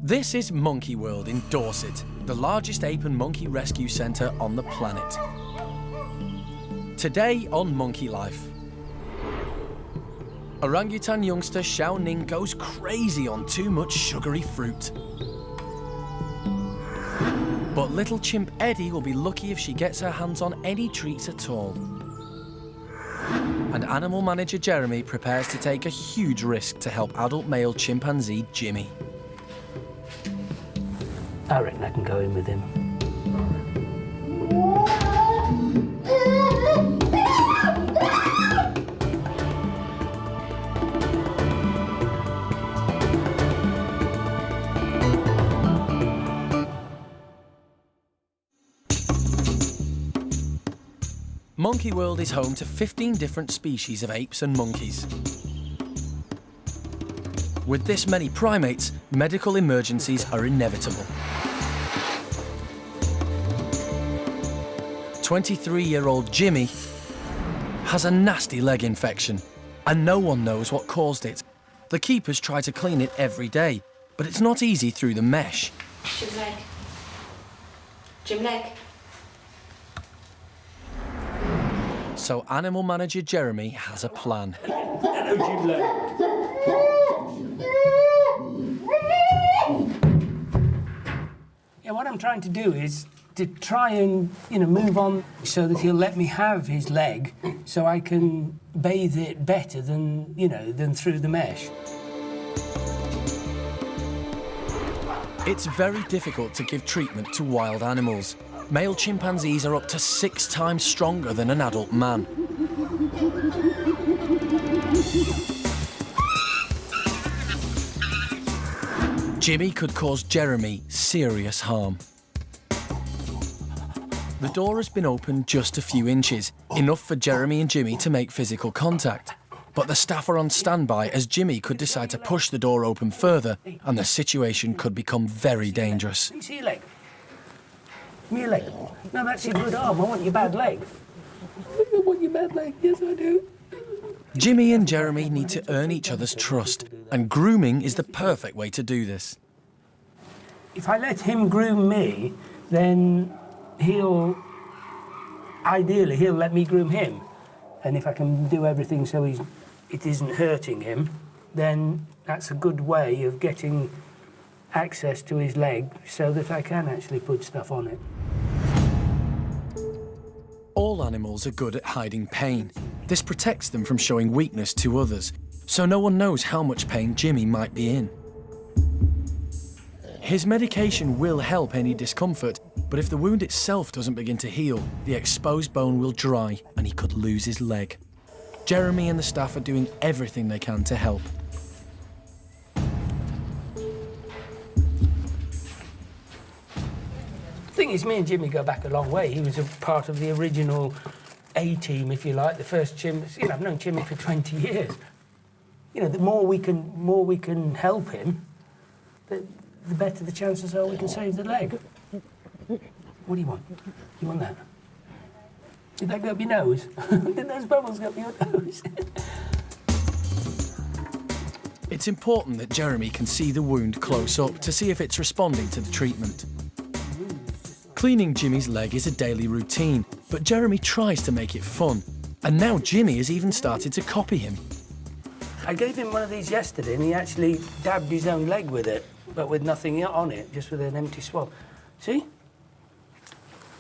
This is Monkey World in Dorset, the largest ape and monkey rescue centre on the planet. Today on Monkey Life. Orangutan youngster Hsiao-Ning goes crazy on too much sugary fruit. But little chimp Eddie will be lucky if she gets her hands on any treats at all. And animal manager Jeremy prepares to take a huge risk to help adult male chimpanzee Jimmy. I reckon I can go in with him. Monkey World is home to 15 different species of apes and monkeys. With this many primates, medical emergencies are inevitable. 23-year-old Jimmy has a nasty leg infection, and no one knows what caused it. The keepers try to clean it every day, but it's not easy through the mesh. Jim leg. Jim leg. So animal manager Jeremy has a plan. Hello, Jim leg. Yeah, what I'm trying to do is to try and, move on so that he'll let me have his leg so I can bathe it better than through the mesh. It's very difficult to give treatment to wild animals. Male chimpanzees are up to 6 times stronger than an adult man. Jimmy could cause Jeremy serious harm. The door has been opened just a few inches, enough for Jeremy and Jimmy to make physical contact. But the staff are on standby as Jimmy could decide to push the door open further and the situation could become very dangerous. See your leg. Give me your leg. No, that's your good arm. I want your bad leg. I want your bad leg. Yes, I do. Jimmy and Jeremy need to earn each other's trust, and grooming is the perfect way to do this. If I let him groom me, then ideally he'll let me groom him. And if I can do everything so it isn't hurting him, then that's a good way of getting access to his leg so that I can actually put stuff on it. All animals are good at hiding pain. This protects them from showing weakness to others, so no one knows how much pain Jimmy might be in. His medication will help any discomfort, but if the wound itself doesn't begin to heal, the exposed bone will dry and he could lose his leg. Jeremy and the staff are doing everything they can to help. The thing is, me and Jimmy go back a long way. He was a part of the original A-team, if you like, the first chimps. I've known Jimmy for 20 years. The more we can help him, the better the chances are we can save the leg. What do you want? You want that? Did that go up your nose? Did those bubbles go up your nose? It's important that Jeremy can see the wound close up to see if it's responding to the treatment. Cleaning Jimmy's leg is a daily routine, but Jeremy tries to make it fun. And now Jimmy has even started to copy him. I gave him one of these yesterday and he actually dabbed his own leg with it, but with nothing on it, just with an empty swab. See?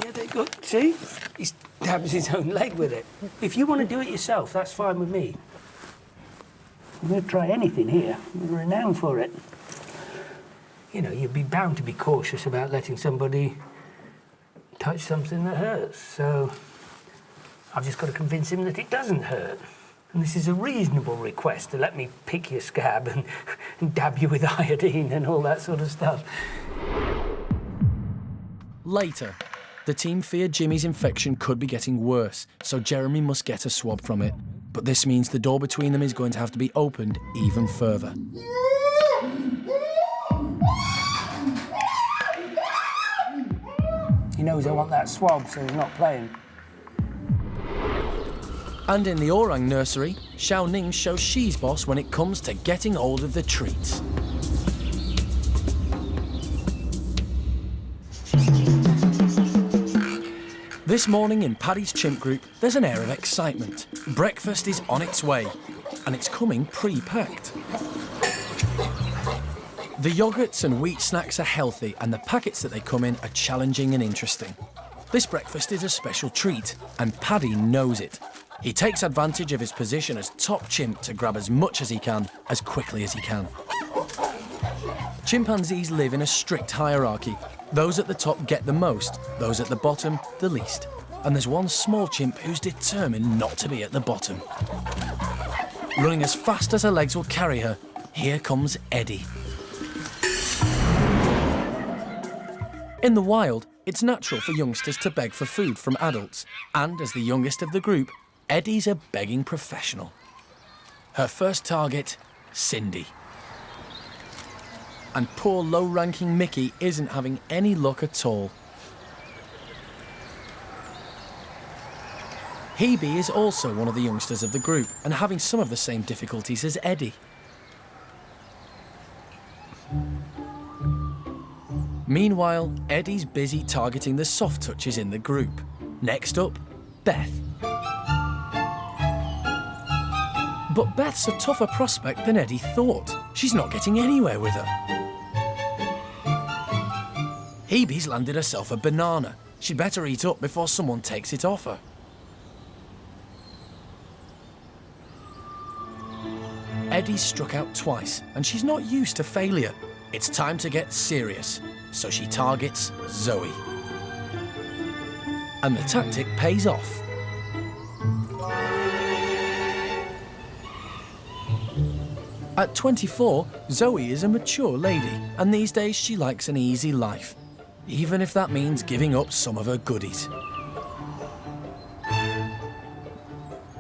Yeah, they're good. See? He dabs his own leg with it. If you want to do it yourself, that's fine with me. I'm going to try anything here. I'm renowned for it. You'd be bound to be cautious about letting somebody touch something that hurts, so I've just got to convince him that it doesn't hurt. And this is a reasonable request to let me pick your scab and dab you with iodine and all that sort of stuff. Later, the team fear Jimmy's infection could be getting worse, so Jeremy must get a swab from it. But this means the door between them is going to have to be opened even further. He knows I want that swab, so he's not playing. And in the orang nursery, Hsiao-Ning shows she's boss when it comes to getting hold of the treats. This morning in Paddy's chimp group, there's an air of excitement. Breakfast is on its way, and it's coming pre-packed. The yogurts and wheat snacks are healthy, and the packets that they come in are challenging and interesting. This breakfast is a special treat, and Paddy knows it. He takes advantage of his position as top chimp to grab as much as he can, as quickly as he can. Chimpanzees live in a strict hierarchy. Those at the top get the most, those at the bottom, the least. And there's one small chimp who's determined not to be at the bottom. Running as fast as her legs will carry her, here comes Eddie. In the wild, it's natural for youngsters to beg for food from adults. And as the youngest of the group, Eddie's a begging professional. Her first target, Cindy. And poor low-ranking Mickey isn't having any luck at all. Hebe is also one of the youngsters of the group and having some of the same difficulties as Eddie. Meanwhile, Eddie's busy targeting the soft touches in the group. Next up, Beth. But Beth's a tougher prospect than Eddie thought. She's not getting anywhere with her. Hebe's landed herself a banana. She'd better eat up before someone takes it off her. Eddie's struck out twice, and she's not used to failure. It's time to get serious, so she targets Zoe. And the tactic pays off. At 24, Zoe is a mature lady, and these days she likes an easy life, even if that means giving up some of her goodies.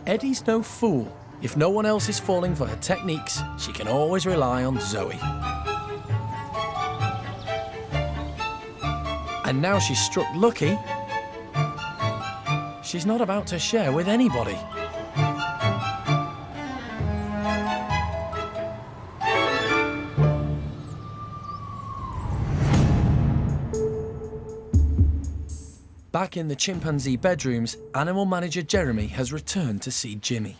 Eddie's no fool. If no one else is falling for her techniques, she can always rely on Zoe. And now she's struck lucky, she's not about to share with anybody. Back in the chimpanzee bedrooms, animal manager Jeremy has returned to see Jimmy.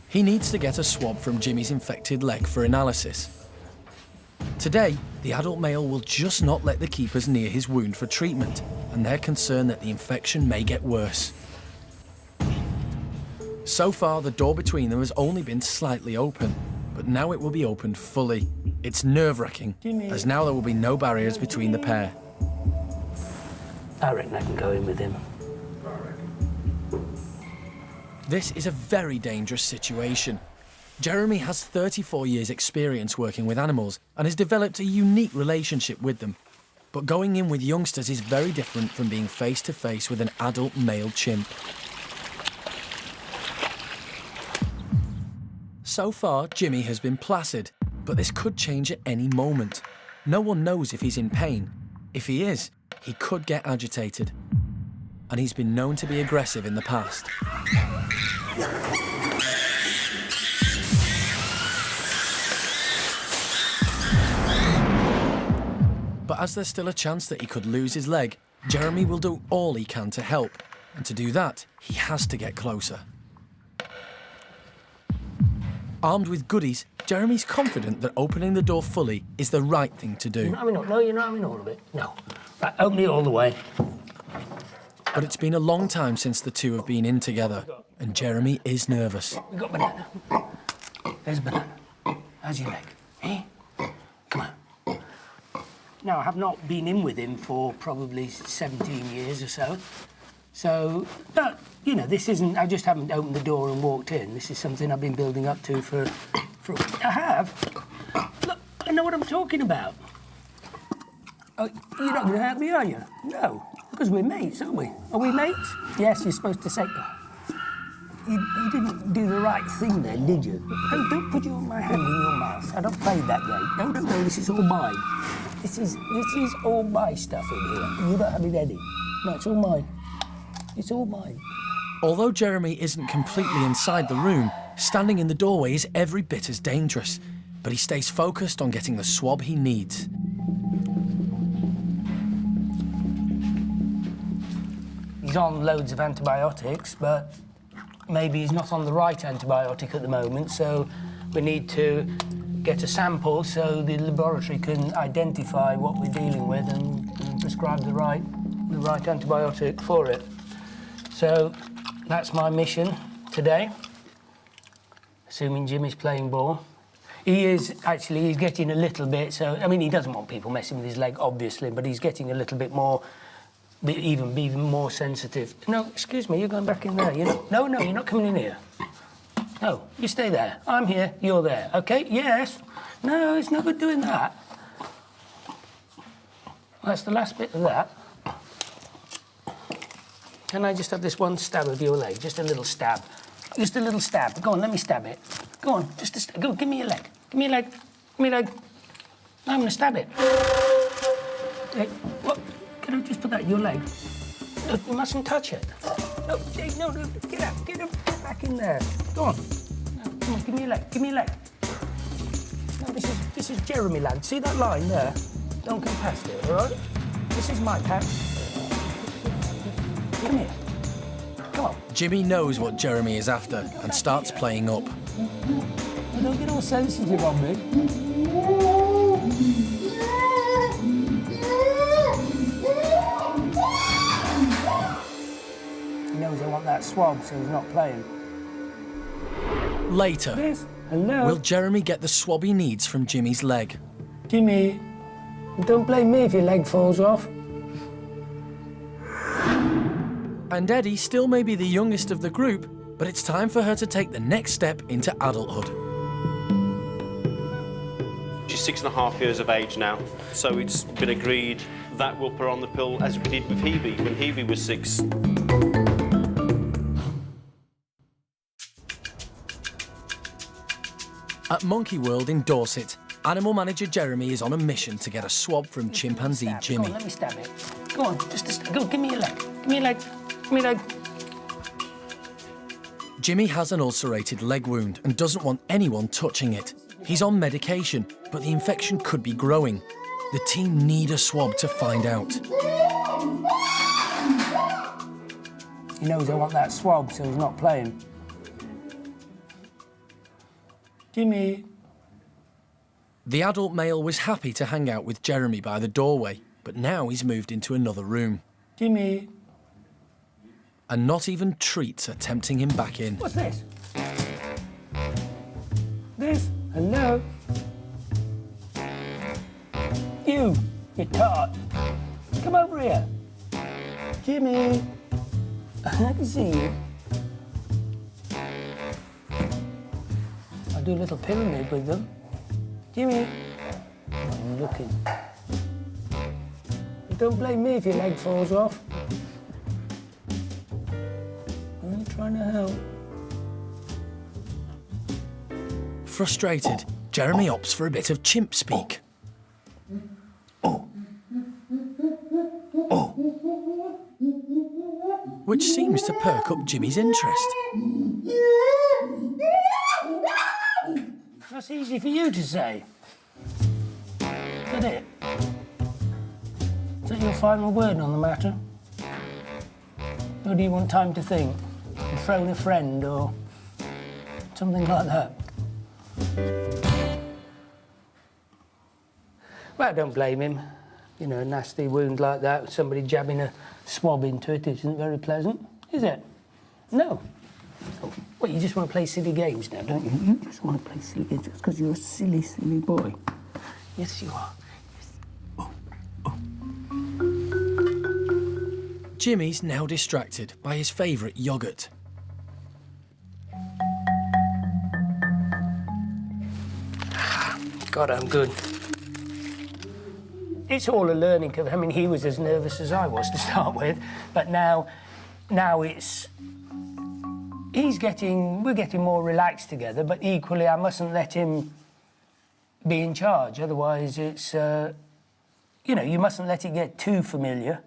He needs to get a swab from Jimmy's infected leg for analysis. Today, the adult male will just not let the keepers near his wound for treatment, and they're concerned that the infection may get worse. So far, the door between them has only been slightly open, but now it will be opened fully. It's nerve-wracking, as now there will be no barriers between the pair. I reckon I can go in with him. This is a very dangerous situation. Jeremy has 34 years' experience working with animals and has developed a unique relationship with them. But going in with youngsters is very different from being face-to-face with an adult male chimp. So far, Jimmy has been placid, but this could change at any moment. No one knows if he's in pain. If he is, he could get agitated. And he's been known to be aggressive in the past. But as there's still a chance that he could lose his leg, Jeremy will do all he can to help. And to do that, he has to get closer. Armed with goodies, Jeremy's confident that opening the door fully is the right thing to do. You're not having all, no, you're not having all of it. No. Right, open it all the way. But it's been a long time since the two have been in together, and Jeremy is nervous. We've got banana. There's a banana. How's your leg? Eh? Come on. Now, I have not been in with him for probably 17 years or so. So, but, you know, this isn't... I just haven't opened the door and walked in. This is something I've been building up to for I have. Look, I know what I'm talking about. Oh, you're not going to help me, are you? No, because we're mates, aren't we? Are we mates? Yes, you're supposed to say... You didn't do the right thing then, did you? No, don't put my hand in your mouth. I don't play that game. No, this is all mine. This is all my stuff in here. You're not having any. No, it's all mine. It's all mine. Although Jeremy isn't completely inside the room, standing in the doorway is every bit as dangerous. But he stays focused on getting the swab he needs. he's on loads of antibiotics, but maybe he's not on the right antibiotic at the moment, so we need to get a sample so the laboratory can identify what we're dealing with and prescribe the right antibiotic for it. So that's my mission today, assuming Jimmy's playing ball. He's getting a little bit, so, I mean, he doesn't want people messing with his leg, obviously, but he's getting a little bit more, even more sensitive. No, excuse me, you're going back in there. No, you're not coming in here. No, you stay there. I'm here, you're there, OK? Yes. No, it's no good doing that. That's the last bit of that. Can I just have this one stab of your leg? Just a little stab. Just a little stab. Go on, let me stab it. Go on, just a stab. Go, give me your leg. Give me your leg. Give me your leg. I'm going to stab it. Hey, what? Can I just put that in your leg? No, you mustn't touch it. No, Jake, no, get out. Get back in there. Go on. No, come on, give me your leg. Give me your leg. No, this is Jeremy land. See that line there? Don't go past it, all right? This is my patch. Come here. Come on. Jimmy knows what Jeremy is after and starts playing up. Don't get all sensitive on me. He knows I want that swab, so he's not playing. Later, Yes. Hello. will Jeremy get the swab he needs from Jimmy's leg? Jimmy, don't blame me if your leg falls off. And Eddie still may be the youngest of the group, but it's time for her to take the next step into adulthood. She's 6.5 years of age now, so it's been agreed that we'll put her on the pill as we did with Hebe when Hebe was 6. At Monkey World in Dorset, animal manager Jeremy is on a mission to get a swab from chimpanzee Go Jimmy. on, let me stab it. Go on, just a stab. Go, give me your leg. Give me your leg. Give me your leg. Jimmy has an ulcerated leg wound and doesn't want anyone touching it. He's on medication, but the infection could be growing. The team need a swab to find out. He knows I want that swab, so he's not playing. Jimmy. The adult male was happy to hang out with Jeremy by the doorway, but now he's moved into another room. Jimmy. And not even treats are tempting him back in. What's this? This? Hello? You tart. Come over here. Jimmy. I can see you. I'll do a little pyramid with them. Jimmy. I'm looking. Don't blame me if your leg falls off. I'm trying to help. Frustrated, Jeremy opts for a bit of chimp speak. Which seems to perk up Jimmy's interest. That's easy for you to say. Isn't it? Is that your final word on the matter? Or do you want time to think? And phone a friend or something like that? Well, I don't blame him. You know, a nasty wound like that, somebody jabbing a swab into it isn't very pleasant, is it? No. Oh, well, you just want to play silly games now, don't you? You just want to play silly games just because you're a silly, silly boy. Yes, you are. Jimmy's now distracted by his favourite yoghurt. God, I'm good. It's all a learning curve. I mean, he was as nervous as I was to start with, but now it's... We're getting more relaxed together, but equally I mustn't let him be in charge. Otherwise it's, you know, you mustn't let it get too familiar.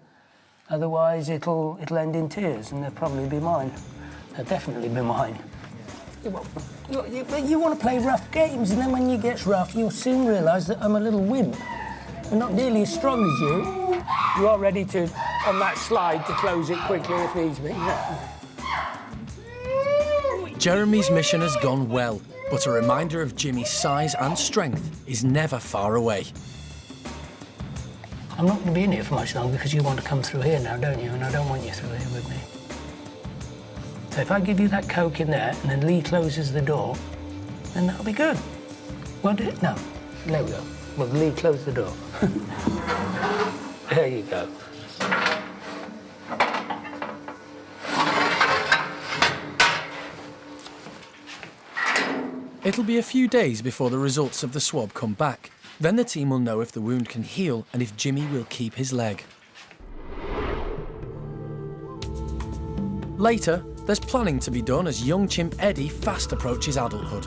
Otherwise it'll end in tears, and they'll probably be mine. They'll definitely be mine. You want to play rough games, and then when it gets rough, you'll soon realise that I'm a little wimp. I'm not nearly as strong as you. You are ready to on that slide to close it quickly if needs be. Jeremy's mission has gone well, but a reminder of Jimmy's size and strength is never far away. I'm not going to be in here for much longer because you want to come through here now, don't you? And I don't want you through here with me. So if I give you that Coke in there and then Lee closes the door, then that'll be good. Won't it? No. There we go. Well, Lee, close the door. There you go. It'll be a few days before the results of the swab come back. Then the team will know if the wound can heal and if Jimmy will keep his leg. Later, there's planning to be done as young chimp Eddie fast approaches adulthood.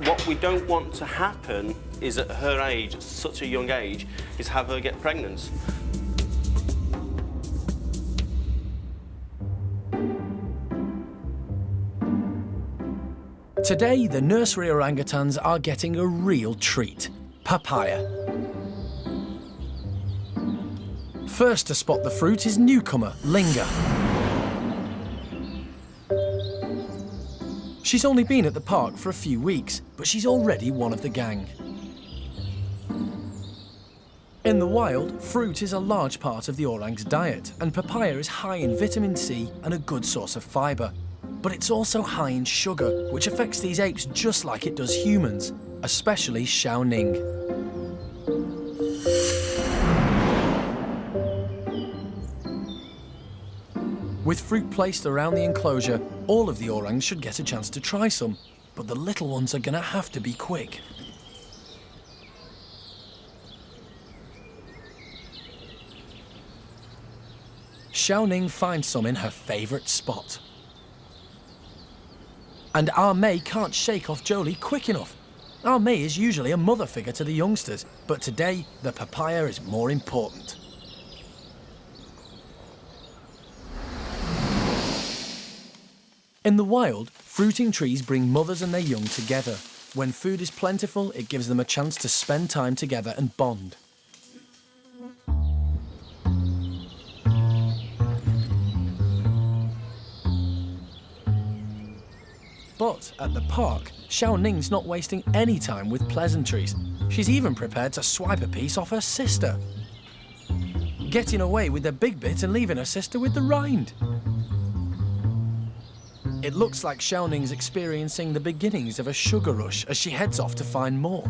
What we don't want to happen is at her age, such a young age, is have her get pregnant. Today, the nursery orangutans are getting a real treat: papaya. First to spot the fruit is newcomer Linga. She's only been at the park for a few weeks, but she's already one of the gang. In the wild, fruit is a large part of the orang's diet, and papaya is high in vitamin C and a good source of fibre. But it's also high in sugar, which affects these apes just like it does humans, especially Hsiao-Ning. With fruit placed around the enclosure, all of the orangs should get a chance to try some, but the little ones are gonna have to be quick. Hsiao-Ning finds some in her favourite spot. And May can't shake off Jolie quick enough. May is usually a mother figure to the youngsters, but today the papaya is more important. In the wild, fruiting trees bring mothers and their young together. When food is plentiful, it gives them a chance to spend time together and bond. But at the park, Hsiao-Ning's not wasting any time with pleasantries. She's even prepared to swipe a piece off her sister, getting away with the big bit and leaving her sister with the rind. It looks like Hsiao-Ning's experiencing the beginnings of a sugar rush as she heads off to find more.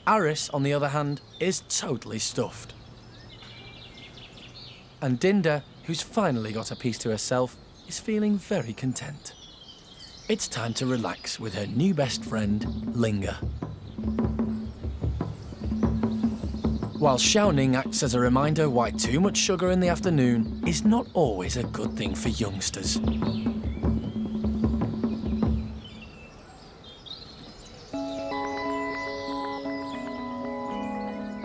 Aris, on the other hand, is totally stuffed. And Dinda, who's finally got a piece to herself, is feeling very content. It's time to relax with her new best friend, Linga. While Hsiao-Ning acts as a reminder why too much sugar in the afternoon is not always a good thing for youngsters.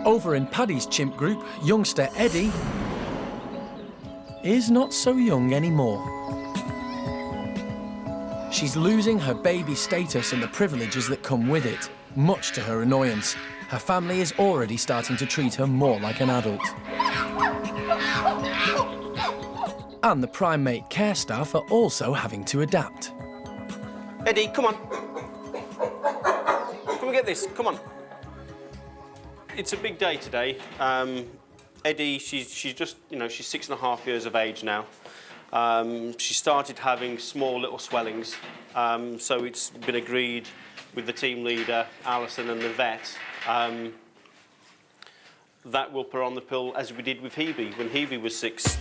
Over in Paddy's chimp group, youngster Eddie is not so young anymore. She's losing her baby status and the privileges that come with it, much to her annoyance. Her family is already starting to treat her more like an adult. And the primate care staff are also having to adapt. Eddie, come on. Come and get this, come on. It's a big day today. Eddie, she's just, she's 6.5 years of age now. She started having small little swellings, so it's been agreed with the team leader, Alison, and the vet, that we'll put her on the pill as we did with Hebe when Hebe was 6.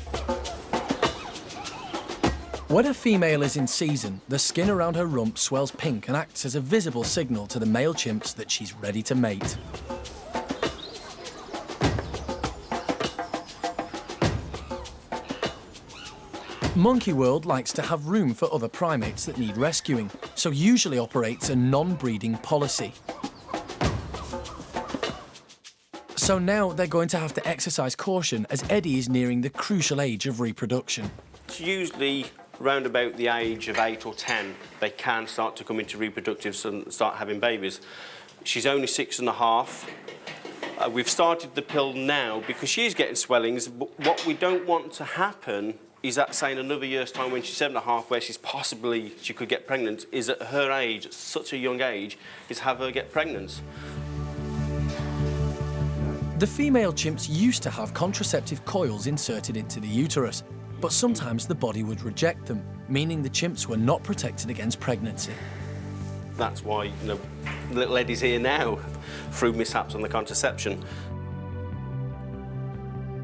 When a female is in season, the skin around her rump swells pink and acts as a visible signal to the male chimps that she's ready to mate. Monkey World likes to have room for other primates that need rescuing, so usually operates a non-breeding policy. So now they're going to have to exercise caution as Eddie is nearing the crucial age of reproduction. It's usually around about the age of 8 or 10, they can start to come into reproductive and start having babies. She's only 6.5, We've started the pill now because she's getting swellings, but what we don't want to happen is that, say, in another year's time when she's 7.5, where she could get pregnant, is at her age, at such a young age, is have her get pregnant. The female chimps used to have contraceptive coils inserted into the uterus, but sometimes the body would reject them, meaning the chimps were not protected against pregnancy. That's why, you know, little Eddie's here now through mishaps on the contraception.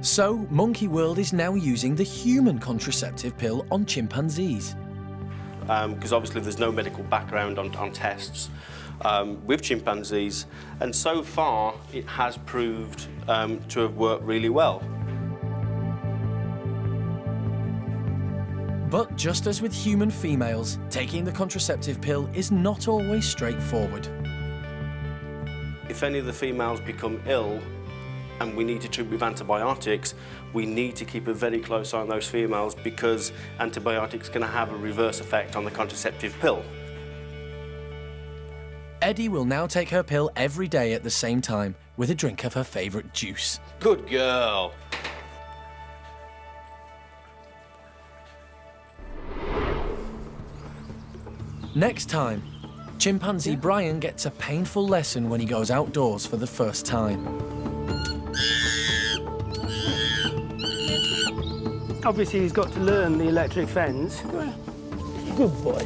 So, Monkey World is now using the human contraceptive pill on chimpanzees. Because obviously there's no medical background on tests with chimpanzees, and so far it has proved to have worked really well. But just as with human females, taking the contraceptive pill is not always straightforward. If any of the females become ill and we need to treat with antibiotics, we need to keep a very close eye on those females because antibiotics can have a reverse effect on the contraceptive pill. Eddie will now take her pill every day at the same time, with a drink of her favourite juice. Good girl. Next time, chimpanzee Brian gets a painful lesson when he goes outdoors for the first time. Obviously, he's got to learn the electric fence. Good boy.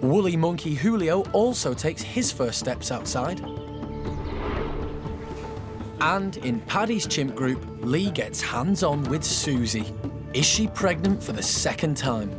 Woolly monkey Julio also takes his first steps outside. And in Paddy's chimp group, Lee gets hands-on with Susie. Is she pregnant for the second time?